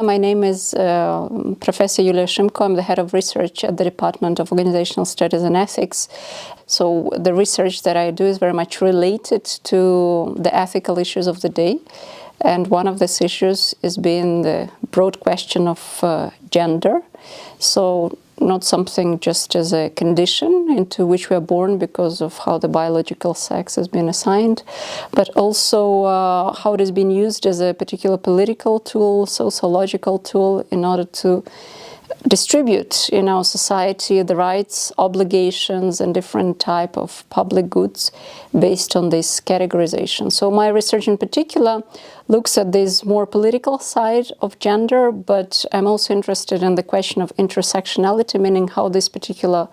My name is Professor Yuliya Shymko. I'm the head of research at the Department of Organizational Studies and Ethics. So the research that I do is very much related to the ethical issues of the day. And one of these issues is being the broad question of gender. So not something just as a condition into which we are born because of how the biological sex has been assigned, but also how it has been used as a particular political tool, sociological tool in order to distribute in our society the rights, obligations, and different type of public goods based on this categorization. So my research in particular looks at this more political side of gender, but I'm also interested in the question of intersectionality, meaning how this particular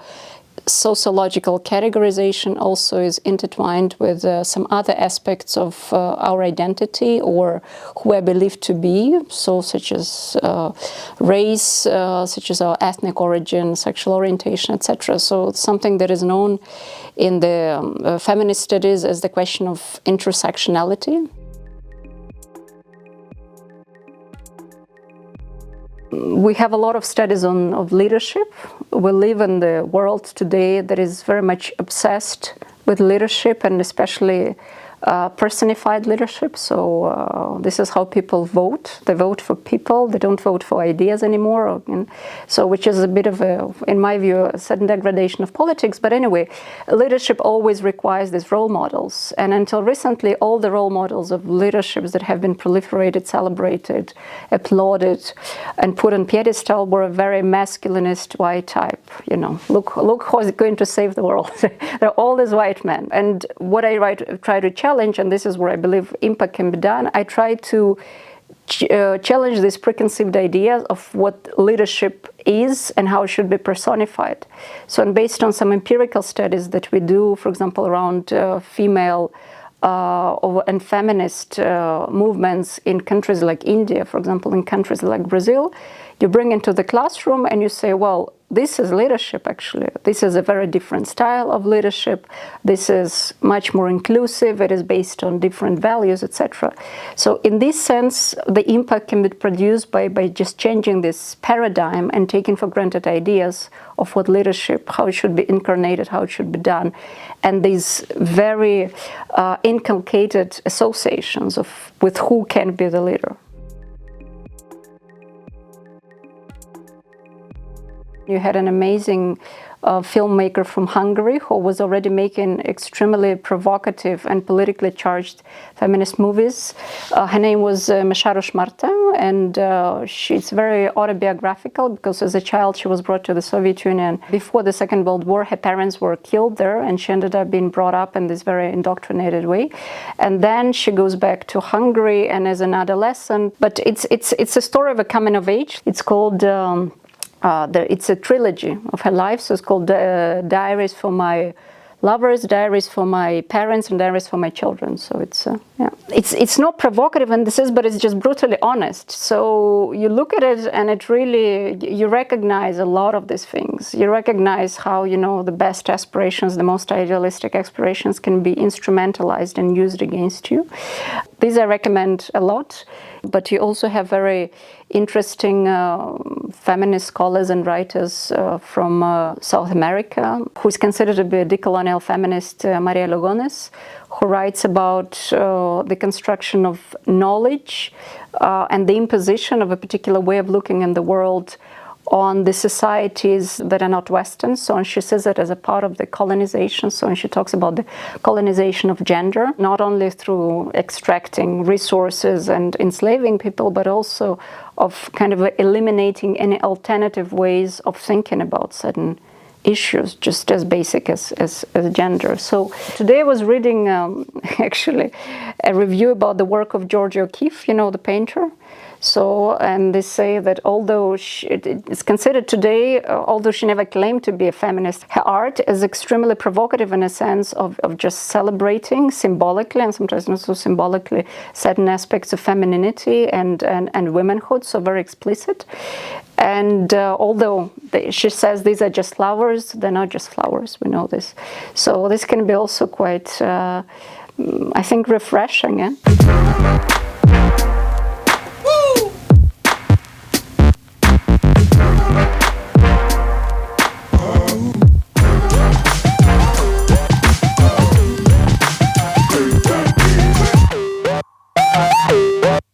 sociological categorization also is intertwined with some other aspects of our identity or who I believe to be, so such as race, such as our ethnic origin, sexual orientation, etc. So it's something that is known in the feminist studies as the question of intersectionality. We have a lot of studies of leadership. We live in the world today that is very much obsessed with leadership, and especially personified leadership. So this is how people vote. They vote for people. They don't vote for ideas anymore. So which is a bit of a, in my view, a sudden degradation of politics. But anyway, leadership always requires these role models. And until recently, all the role models of leaderships that have been proliferated, celebrated, applauded, and put on pedestal were a very masculinist white type. You know, look who's going to save the world. They're all these white men. And what I try to challenge, and this is where I believe impact can be done, I try to challenge these preconceived ideas of what leadership is and how it should be personified. So, and based on some empirical studies that we do, for example, around female and feminist movements in countries like India, for example, in countries like Brazil, you bring into the classroom and you say, well, this is leadership actually. This is a very different style of leadership. This is much more inclusive. It is based on different values, etc. So in this sense, the impact can be produced by just changing this paradigm and taking for granted ideas of what leadership, how it should be incarnated, how it should be done, and these very inculcated associations with who can be the leader. You had an amazing filmmaker from Hungary who was already making extremely provocative and politically charged feminist movies. Her name was Meszaros Marta, and she's very autobiographical because as a child she was brought to the Soviet Union. Before the Second World War, her parents were killed there, and she ended up being brought up in this very indoctrinated way. And then she goes back to Hungary, and as an adolescent, but it's a story of a coming of age. It's called it's a trilogy of her life, so it's called Diaries for My Lovers, Diaries for My Parents, and Diaries for My Children. So it's not provocative, and but it's just brutally honest. So you look at it, and it really, you recognize a lot of these things. You recognize how, you know, the best aspirations, the most idealistic aspirations can be instrumentalized and used against you. These I recommend a lot. But you also have very interesting feminist scholars and writers from South America, who is considered to be a decolonial feminist, Maria Lugones, who writes about the construction of knowledge and the imposition of a particular way of looking in the world on the societies that are not Western. So, and she says it as a part of the colonization. So, and she talks about the colonization of gender, not only through extracting resources and enslaving people, but also of kind of eliminating any alternative ways of thinking about certain issues, just as basic as gender. So today I was reading actually a review about the work of Georgia O'Keeffe, you know, the painter. So, and they say that although it's considered today, although she never claimed to be a feminist, her art is extremely provocative in a sense of just celebrating symbolically and sometimes not so symbolically certain aspects of femininity and womanhood, so very explicit. And although she says these are just flowers, they're not just flowers, we know this. So this can be also quite, I think, refreshing. Yeah?